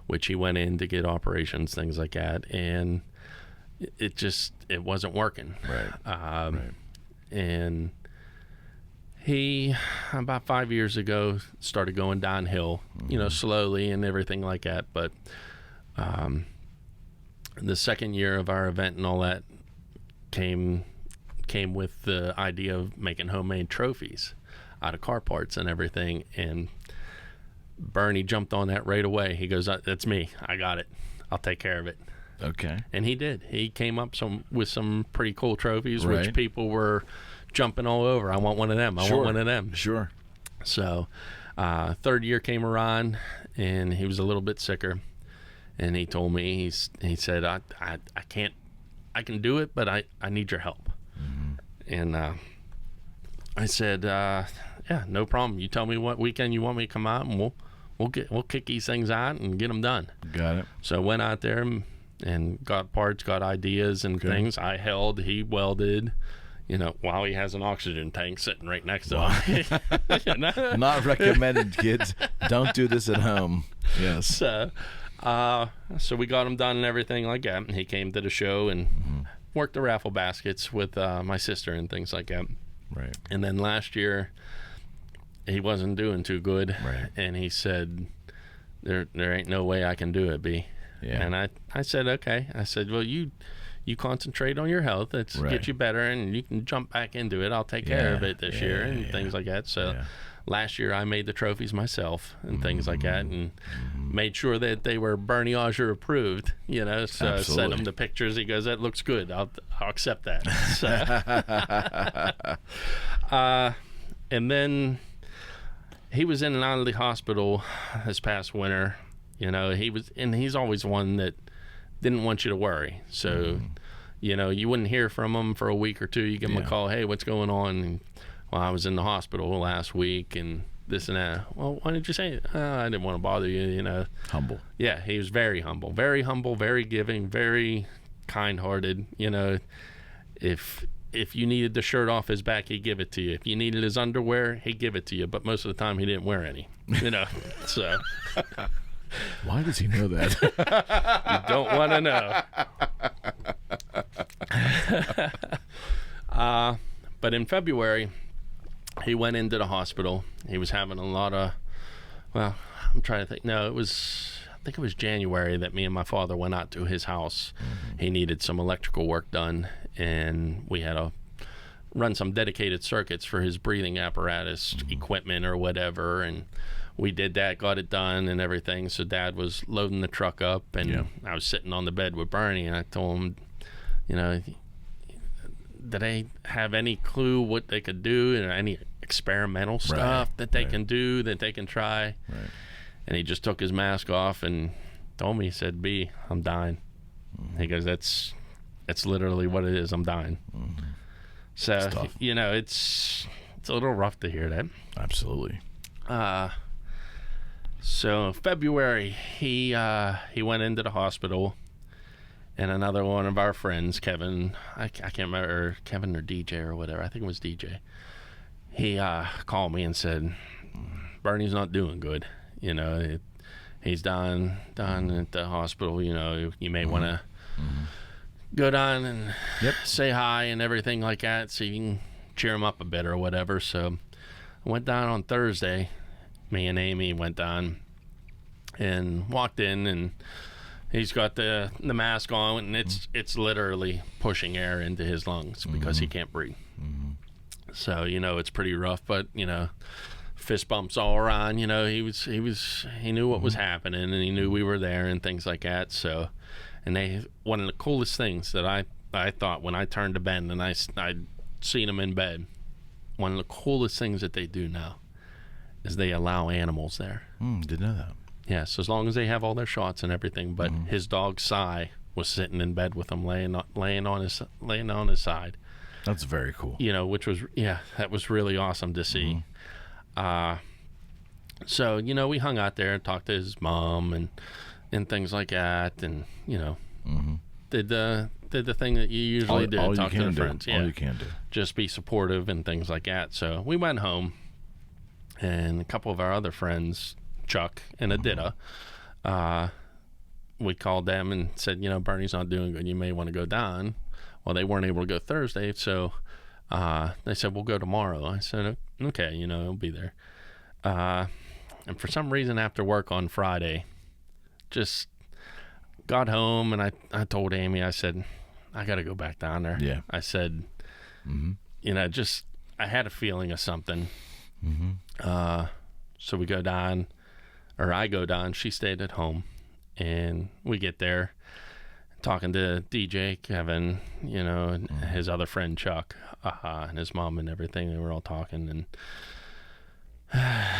which he went in to get operations, things like that. And it wasn't working. And he, about 5 years ago, started going downhill, slowly and everything like that. But the second year of our event and all that came with the idea of making homemade trophies out of car parts and everything. And Bernie jumped on that right away. He goes, "That's me. I got it. I'll take care of it." Okay. And he did. He came up with some pretty cool trophies, which people were jumping all over. "I want one of them. I want one of them." Sure. So third year came around, and he was a little bit sicker. And he told me, he said, I can do it, but I need your help. And I said, yeah, no problem. You tell me what weekend you want me to come out, and we'll kick these things out and get them done. Got it. So I went out there and got parts, got ideas and things. I held, he welded, while he has an oxygen tank sitting right next to him. Not recommended, kids. Don't do this at home. Yes. So we got him done and everything like that. And he came to the show and worked the raffle baskets with my sister and things like that. Right. And then last year, he wasn't doing too good. Right. And he said, there ain't no way I can do it, B. Yeah. And I said, okay. I said, well, you concentrate on your health. Let's get you better, and you can jump back into it. I'll take care of it this year and things like that. So last year I made the trophies myself and things like that, and made sure that they were Bernie Auger approved, so I sent him the pictures. He goes, "That looks good. I'll accept that." So, and then he was in and out of the hospital this past winter. He's always one that didn't want you to worry. So, you wouldn't hear from him for a week or two. You give him a call, hey, what's going on? And, well, I was in the hospital last week and this and that. Well, why didn't you say it? I didn't want to bother you, Humble. Yeah, he was very humble, very giving, very kind-hearted. If you needed the shirt off his back, he'd give it to you. If you needed his underwear, he'd give it to you. But most of the time, he didn't wear any, so... Why does he know that? You don't want to know. But in February, he went into the hospital. He was having a lot of, well, I'm trying to think. No, I think it was January that me and my father went out to his house. Mm-hmm. He needed some electrical work done, and we had to run some dedicated circuits for his breathing apparatus equipment or whatever, and we did that, got it done and everything. So Dad was loading the truck up, and I was sitting on the bed with Bernie, and I told him, did they have any clue what they could do, and any experimental stuff that they can do, that they can try? Right. And he just took his mask off and told me, he said, B, I'm dying. Mm-hmm. He goes, that's literally what it is. I'm dying. Mm-hmm. So, it's a little rough to hear that. Absolutely. So February, he went into the hospital, and another one of our friends, Kevin, I can't remember, Kevin or DJ or whatever, I think it was DJ, he called me and said, Bernie's not doing good. He's dying at the hospital. You may want to go down and say hi and everything like that, so you can cheer him up a bit or whatever. So I went down on Thursday. Me and Amy went down and walked in, and he's got the mask on, and it's literally pushing air into his lungs because he can't breathe. Mm-hmm. So it's pretty rough, but fist bumps all around. He knew what was happening, and he knew we were there and things like that. So, and one of the coolest things that I thought when I turned to Ben and I'd seen him in bed, one of the coolest things that they do now is they allow animals there. Didn't know that. Yes, as long as they have all their shots and everything. But his dog Cy was sitting in bed with him, laying on his side. That's very cool. Which was that was really awesome to see. So we hung out there and talked to his mom and things like that, and did the thing that you usually do, talk to the friends. All you can do. Just be supportive and things like that. So we went home. And a couple of our other friends, Chuck and Adita, we called them and said, Bernie's not doing good. You may want to go down. Well, they weren't able to go Thursday, so they said, we'll go tomorrow. I said, okay, I'll be there. And for some reason, after work on Friday, just got home, and I told Amy, I said, I got to go back down there. Yeah. I said, I had a feeling of something. So we go down, or I go down. She stayed at home, and we get there, talking to DJ, Kevin, and his other friend Chuck, and his mom and everything. They were all talking, and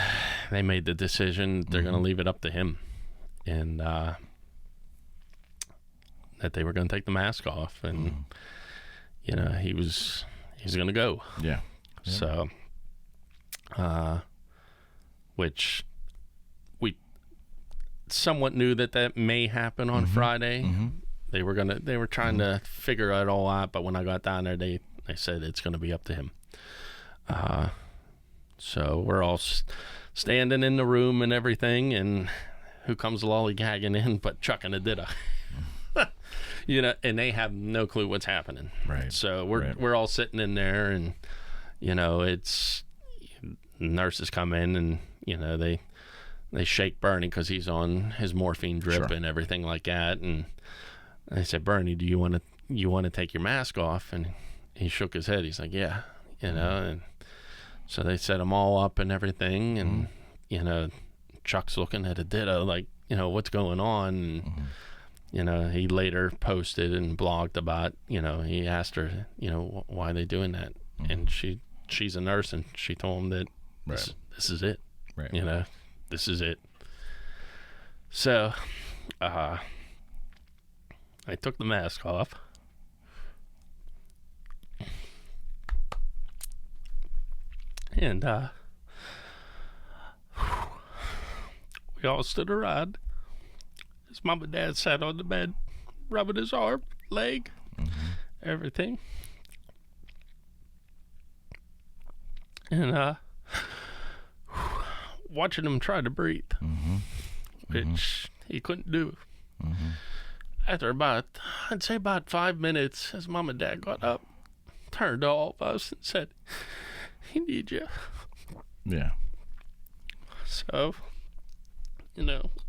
they made the decision they're going to leave it up to him, and that they were going to take the mask off, and he's going to go. Yeah. So. Which we somewhat knew that may happen on Friday. They were trying to figure it all out, but when I got down there, they said it's going to be up to him. So we're all standing in the room and everything, and who comes lollygagging in but Chuck and Adita. And they have no clue what's happening. Right. So we're all sitting in there, and it's nurses come in, and they shake Bernie because he's on his morphine drip and everything like that, and they said, Bernie, do you want to take your mask off? And he shook his head. He's like, yeah, and so they set them all up and everything, and Chuck's looking at Adita like, what's going on, and he later posted and blogged about, he asked her, why are they doing that, and she's a nurse, and she told him that this is it. Right. This is it. So, I took the mask off. And we all stood around. His mom and dad sat on the bed, rubbing his arm, leg, everything. And watching him try to breathe, which he couldn't do. After I'd say about 5 minutes, his mom and dad got up, turned to all of us and said, "He needs you." Yeah. So,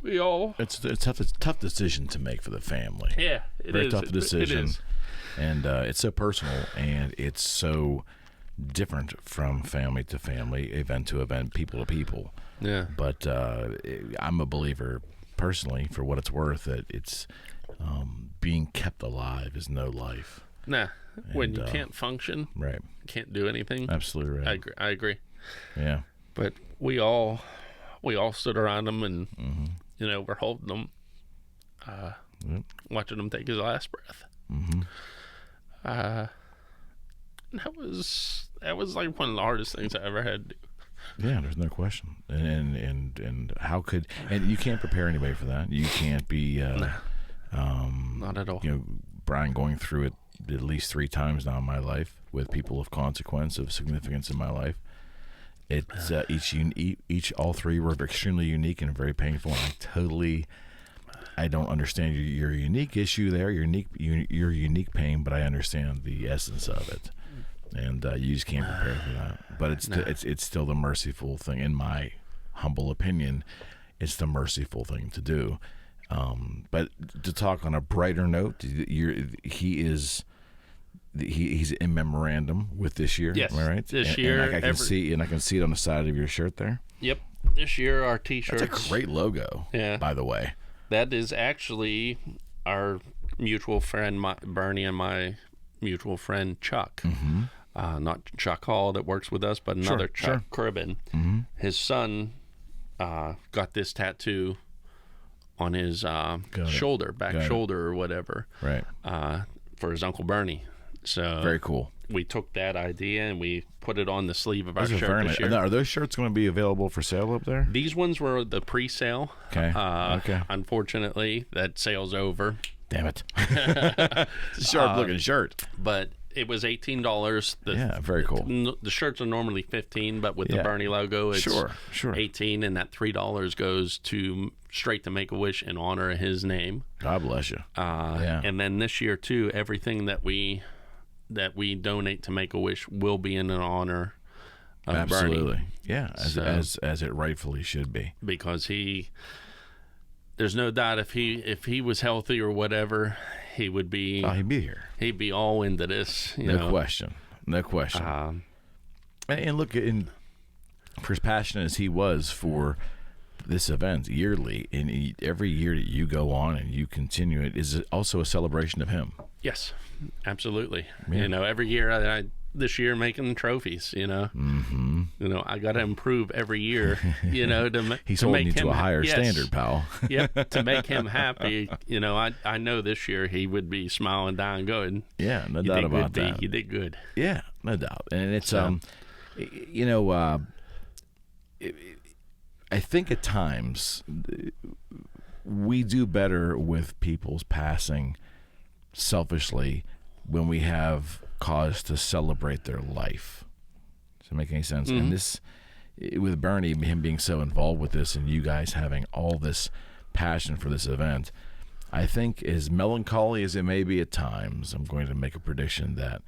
we all... It's a tough decision to make for the family. Yeah, it Very is. tough decision. It is. And it's so personal, and it's so different from family to family, event to event, people to people. Yeah. But I'm a believer, personally, for what it's worth, that it's being kept alive is no life. Nah, when you And, can't function, Right. can't do anything. Absolutely right. I agree. Yeah. But we all stood around him, and we're holding him, watching him take his last breath. That was like one of the hardest things I ever had to do. Yeah, there's no question. And how could, and you can't prepare anybody for that. You can't be Not at all. Bryan, going through it at least 3 times now in my life with people of consequence, of significance in my life. It's all 3 were extremely unique and very painful. And I don't understand your unique issue there, your unique pain, but I understand the essence of it, and you just can't prepare for that. But it's still the merciful thing, in my humble opinion. It's the merciful thing to do. But to talk on a brighter note, he's in memorandum with this year. Yes, am I right? this year. And I can see it on the side of your shirt there. Yep. This year, our T-shirts. That's a great logo. Yeah. By the way. That is actually our mutual friend, Bernie, and my mutual friend, Chuck. Not Chuck Hall that works with us, but another Chuck Cribbin. His son got this tattoo on his shoulder, shoulder or whatever, right? For his Uncle Bernie. So very cool. We took that idea and we put it on the sleeve of our shirt this year. Now, are those shirts going to be available for sale up there? These ones were the pre-sale. Okay. Okay. Unfortunately, that sale's over. Damn it. It's a sharp-looking shirt. But it was $18. Yeah, very cool. The shirts are normally $15, but with the Bernie logo, it's sure. $18, and that $3 goes straight to Make-A-Wish in honor of his name. God bless you. And then this year too, everything that we donate to Make-A-Wish will be in honor of Absolutely. Bernie. Yeah, as it rightfully should be. Because there's no doubt if he was healthy or whatever, he would be. Oh, he'd be here. He'd be all into this. No question. And look, for as passionate as he was for this event yearly, and every year that you go on and you continue it is also a celebration of him. Yes, absolutely. Yeah. Every year this year making trophies. I got to improve every year. He's to holding make you him to a higher standard, pal. Yep, to make him happy. I know this year he would be smiling down, going, "Yeah, no doubt about good, that. You did good." Yeah, no doubt. And it's I think at times we do better with people's passing selfishly when we have cause to celebrate their life. Does that make any sense? And this, with Bernie, him being so involved with this, and you guys having all this passion for this event, I think, as melancholy as it may be at times, I'm going to make a prediction that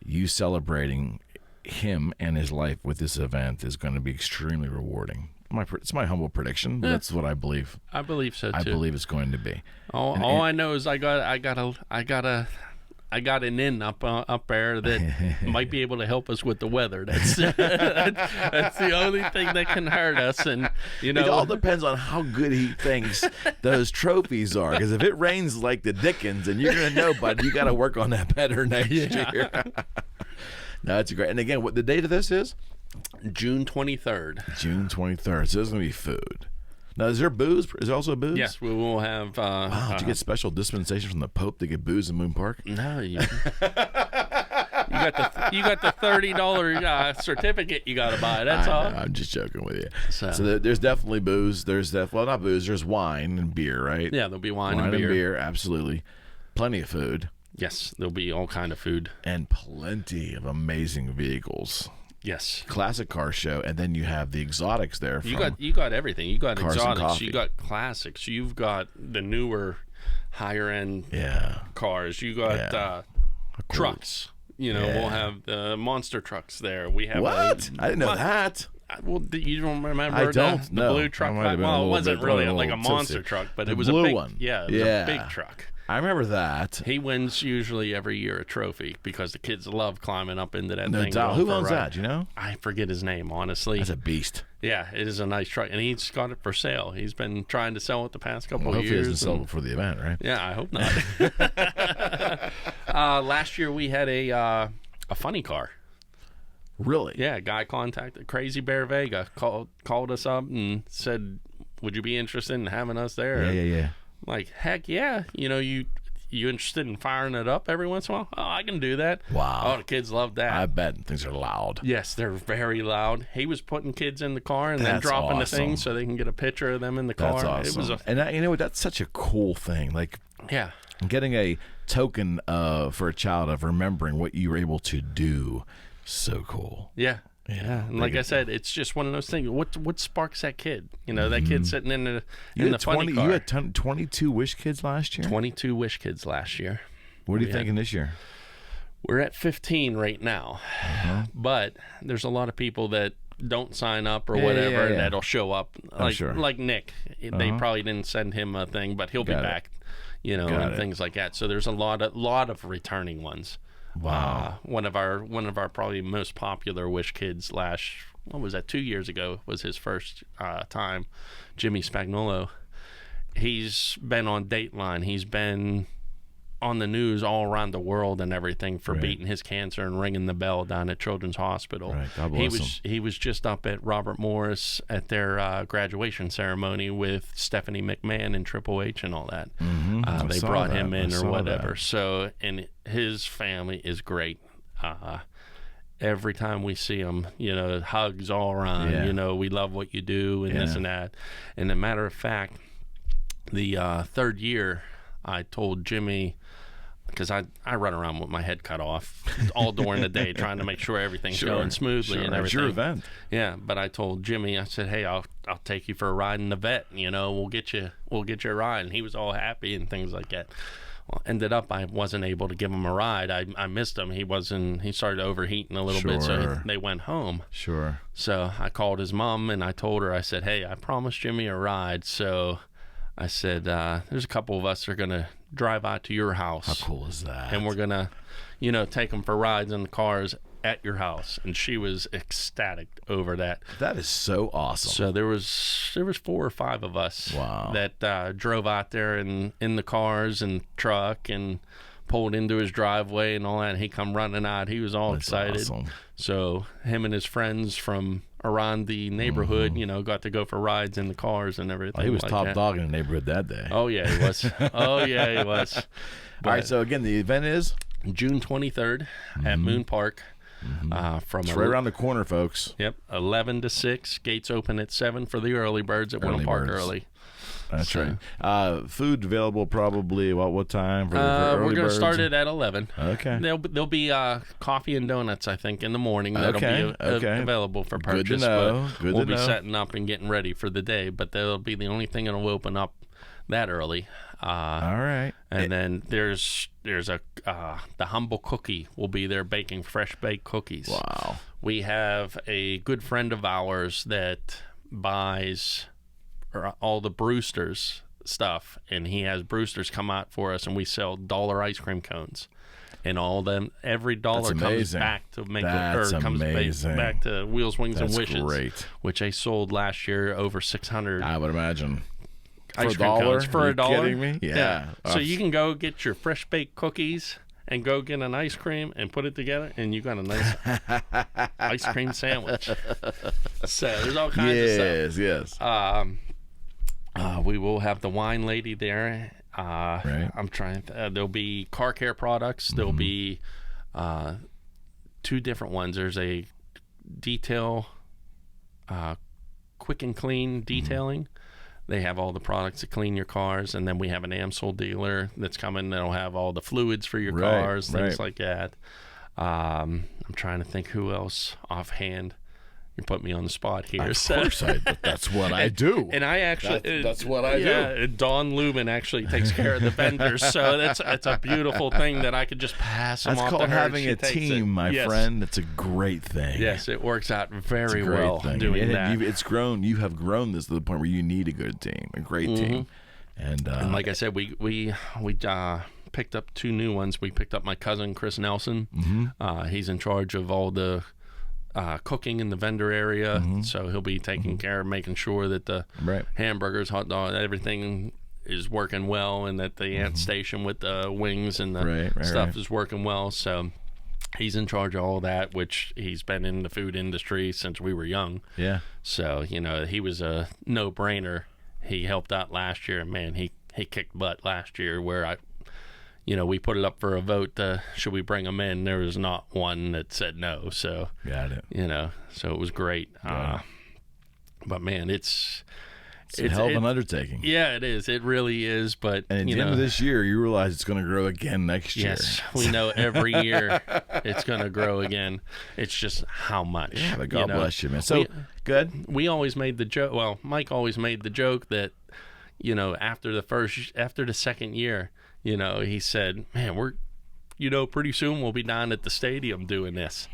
you celebrating him and his life with this event is going to be extremely rewarding. It's my humble prediction, but that's what I believe. I believe so too. I believe it's going to be. All I know is I got an in up there that might be able to help us with the weather. That's the only thing that can hurt us. And it all depends on how good he thinks those trophies are. Because if it rains like the Dickens, and you're gonna know, bud, you got to work on that better next year. No, that's great. And again, what the date of this is? June 23rd. June 23rd. So there's gonna be food. Now, is there booze? Is there also booze? Yes, we will have. Wow, did you get special dispensation from the Pope to get booze in Moon Park? No, you got the $30 certificate you got to buy. That's all. I'm just joking with you. So There's definitely booze. Well, not booze. There's wine and beer, right? yeah, there'll be wine and beer. Absolutely. Plenty of food. Yes, there'll be all kind of food. And plenty of amazing vehicles. Yes. Classic car show, and then you have the exotics there. You got everything. You got Cars and exotics. coffee. You got classics. You've got the newer, higher end cars. You got trucks. You know, we'll have the monster trucks there. We have what? I didn't know that. Well, you don't remember I don't the know. blue truck? Well, it wasn't really like a monster truck, but it was a big one. Yeah, it was a big truck. I remember that. He wins usually every year a trophy because the kids love climbing up into that thing. Who owns that? Do you know? I forget his name, honestly. That's a beast. Yeah, it is a nice truck, and he's got it for sale. He's been trying to sell it the past couple of hopefully years. Hopefully he doesn't sell it before the event, right? Yeah, I hope not. Last year we had a funny car. Really? Yeah, a guy contacted Crazy Bear Vega, called us up and said, "Would you be interested in having us there?" Yeah. I'm like, heck yeah. You know, you interested in firing it up every once in a while? Oh, I can do that. Wow. Oh, the kids love that. I bet things are loud. Yes, they're very loud. He was putting kids in the car and then dropping the things so they can get a picture of them in the car. That's awesome. And you know what? That's such a cool thing. Like, yeah, getting a token for a child of remembering what you were able to do. So cool. Yeah. And like I said, it's just one of those things. What sparks that kid? You know, that kid sitting in the funny car. You had 22 Wish Kids last year? 22 Wish Kids last year. What are you thinking this year? We're at 15 right now. But there's a lot of people that don't sign up or whatever that'll show up. Like Nick. They probably didn't send him a thing, but he'll be back. You know, and things like that. So there's a lot of returning ones. Wow. One of our probably most popular Wish Kids 2 years ago was his first time. Jimmy Spagnuolo. He's been on Dateline. He's been on the news all around the world and everything for beating his cancer and ringing the bell down at Children's Hospital. Right. God bless him. He was just up at Robert Morris at their graduation ceremony with Stephanie McMahon and Triple H and all that. They brought him in or whatever. So, and his family is great. Every time we see him, you know, hugs all around. You know, we love what you do and this and that. And a matter of fact, the third year, I told Jimmy, because I run around with my head cut off all during the day trying to make sure everything's going smoothly and everything. It's your event. Yeah, but I told Jimmy, I said, hey, I'll take you for a ride in the vet. You know, we'll get you a ride. And he was all happy and things like that. Well, ended up I wasn't able to give him a ride. I missed him. He started overheating a little bit, so they went home. Sure. So I called his mom and I told her, I said, hey, I promised Jimmy a ride, so I said, there's a couple of us that are going to drive out to your house. How cool is that? And we're going to, you know, take them for rides in the cars at your house. And she was ecstatic over that. That is so awesome. So there was 4 or 5 of us that drove out there in the cars and truck and pulled into his driveway and all that. And he come running out. He was all excited. Awesome. So him and his friends from around the neighborhood, you know, got to go for rides in the cars and everything. He was like top that. dog in the neighborhood that day. Oh, yeah, he was. Oh, yeah, he was. All right, so again, the event is? June 23rd at Moon Park. It's right around the corner, folks. Yep, 11 to 6. Gates open at 7 for the early birds at Winter Park early. That's right. Food available probably what time for early we're going to start birds? it at 11. Okay. There'll be coffee and donuts, I think, in the morning. That'll be available for purchase. Good to know. We'll be setting up and getting ready for the day, but that'll be the only thing that'll open up that early. All right. And then there's the Humble Cookie will be there baking fresh baked cookies. Wow. We have a good friend of ours that buys all the Brewster's stuff, and he has Brewster's come out for us, and we sell dollar ice cream cones. And every dollar comes back to make back to Wheels, Wings, and Wishes. Great. Which they sold last year over 600. I would imagine. Ice cream cones for $1. Are you kidding me? Yeah. So you can go get your fresh baked cookies and go get an ice cream and put it together, and you got a nice ice cream sandwich. So there's all kinds of stuff. Yes. We will have the wine lady there. Right. I'm trying. There'll be car care products. There'll be 2 different ones. There's a detail, quick and clean detailing. They have all the products to clean your cars, and then we have an AMSOIL dealer that's coming. That'll have all the fluids for your cars, things like that. I'm trying to think who else offhand. You put me on the spot here. Of course, that's what I do. And I actually, that's what I do. Don Lubin actually takes care of the vendors, so it's a beautiful thing that I could just pass them That's off called to her. having a team, my friend. It's a great thing. Yes, it works out very well thing. doing and that. It's grown. You have grown this to the point where you need a good team, a great team. And like I said, we picked up 2 new ones. We picked up my cousin Chris Nelson. He's in charge of all the cooking in the vendor area, so he'll be taking care of making sure that the hamburgers, hot dogs, everything is working well, and that the ant station with the wings and the stuff is working well. So he's in charge of all that, which he's been in the food industry since we were young. Yeah. So, he was a no-brainer. He helped out last year, and man, he kicked butt last year where we put it up for a vote. Should we bring him in? There was not one that said no. So got it. So it was great. But man, it's a hell of an undertaking. Yeah, it is. It really is. But at the end of this year, you realize it's going to grow again next year. Yes, we know every year it's going to grow again. It's just how much. Yeah, but God bless you, man. So good. We always made the joke. Well, Mike always made the joke that after the second year. He said, man, we're, pretty soon we'll be down at the stadium doing this,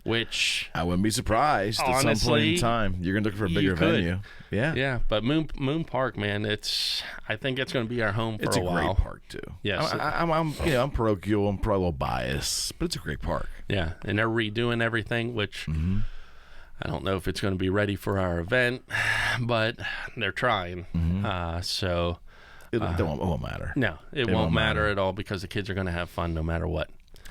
which I wouldn't be surprised honestly, at some point in time. You're going to look for a bigger venue. Yeah. Yeah. But Moon Park, man, I think it's going to be our home for a while. It's a great park, too. Yes. I'm parochial. I'm probably a little biased, but it's a great park. Yeah. And they're redoing everything, which I don't know if it's going to be ready for our event, but they're trying. So it won't matter. No, it won't matter at all because the kids are going to have fun no matter what.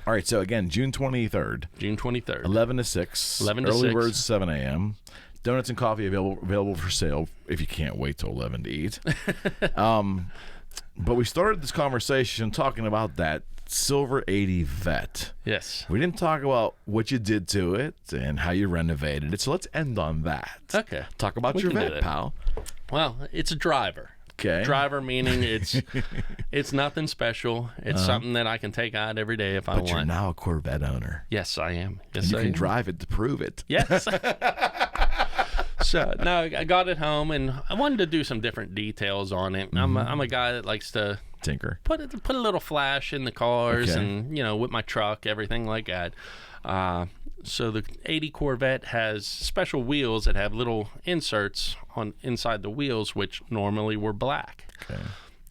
All right, so again, June 23rd. June 23rd. 11 to 6. 11 to Early 6. birds, 7 a.m. Donuts and coffee available for sale if you can't wait till 11 to eat. But we started this conversation talking about that Silver 80 Vet. Yes. We didn't talk about what you did to it and how you renovated it, so let's end on that. Okay. Talk about your vet, pal. Well, it's a driver. Okay. Driver meaning it's nothing special. It's something that I can take out every day if I want. But you're now a Corvette owner. Yes, I am. Yes, and you can drive it to prove it. Yes. So no, I got it home and I wanted to do some different details on it. I'm a guy that likes to tinker, put a little flash in the cars, and with my truck, everything like that. So the 80 Corvette has special wheels that have little inserts on inside the wheels, which normally were black. Okay.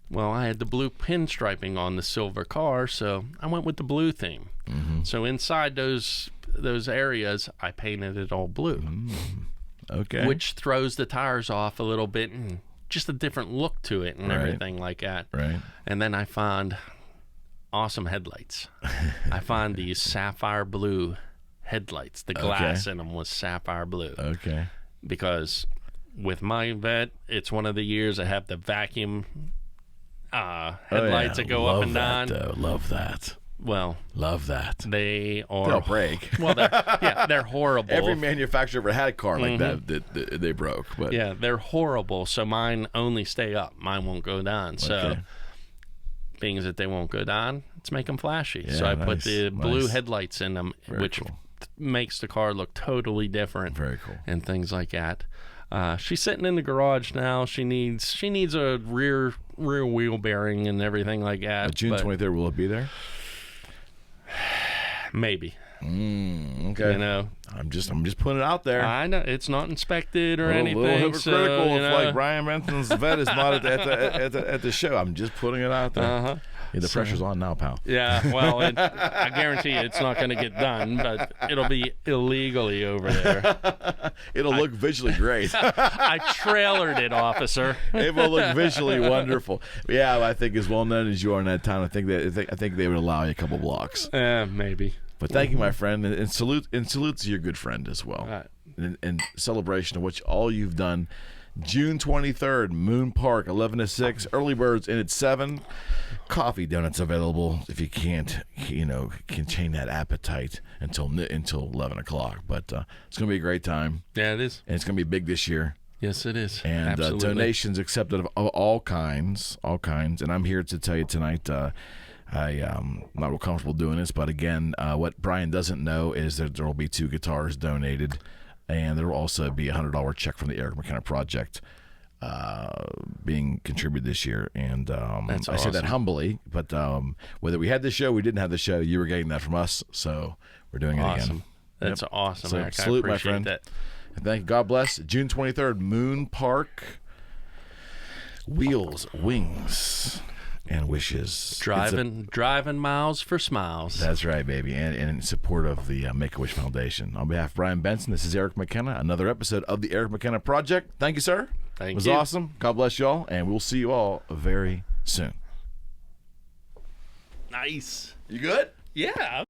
Well, I had the blue pinstriping on the silver car, so I went with the blue theme. So inside those areas, I painted it all blue. Okay. Which throws the tires off a little bit and just a different look to it and everything like that. Right. And then I found awesome headlights. I found these sapphire blue headlights. The glass in them was sapphire blue. Okay. Because with my vet, it's one of the years I have the vacuum headlights that go up and down. Love that. Well, love that. They'll break. Well, they're horrible. Every manufacturer ever had a car like that they broke. But yeah, they're horrible. So mine only stay up. Mine won't go down. So being that they won't go down, let's make them flashy. Yeah, so I put the blue headlights in them, which makes the car look totally different. Very cool. And things like that. She's sitting in the garage now. She needs a rear wheel bearing and everything like that. June 23rd, will it be there? Maybe. Okay. I'm just putting it out there. I know it's not inspected or anything. A little hypocritical if Bryan Benson's vet is not at the show. I'm just putting it out there. Yeah, the pressure's on now, pal. Yeah, well, I guarantee you it's not going to get done, but it'll be illegally over there. It'll look visually great. I trailered it, officer. It will look visually wonderful. Yeah, I think as well known as you are in that town, I think they would allow you a couple blocks. Maybe. But thank you, my friend, and salute to your good friend as well. Right. In celebration of all you've done June 23rd, Moon Park, 11 to 6. Early birds in at 7. Coffee, donuts available if you can't, contain that appetite until 11 o'clock. But it's going to be a great time. Yeah, it is. And it's going to be big this year. Yes, it is. And donations accepted of all kinds. And I'm here to tell you tonight, I'm not real comfortable doing this, but again, what Bryan doesn't know is that there will be 2 guitars donated, and there will also be a $100 check from the Eric McKenna Project being contributed this year. And That's I say that awesome. humbly, but whether we had the show, we didn't have the show, you were getting that from us, so we're doing it Awesome. again. That's Yep. awesome, So Eric. I salute, my appreciate friend. that. And thank you. God bless. June 23rd, Moon Park. Wheels, wings, and wishes. Driving miles for smiles. That's right, baby. And in support of the Make-A-Wish Foundation. On behalf of Bryan Benson, this is Eric McKenna. Another episode of the Eric McKenna Project. Thank you, sir. Thank It was you. awesome. God bless you all. And we'll see you all very soon. Nice. You good? Yeah.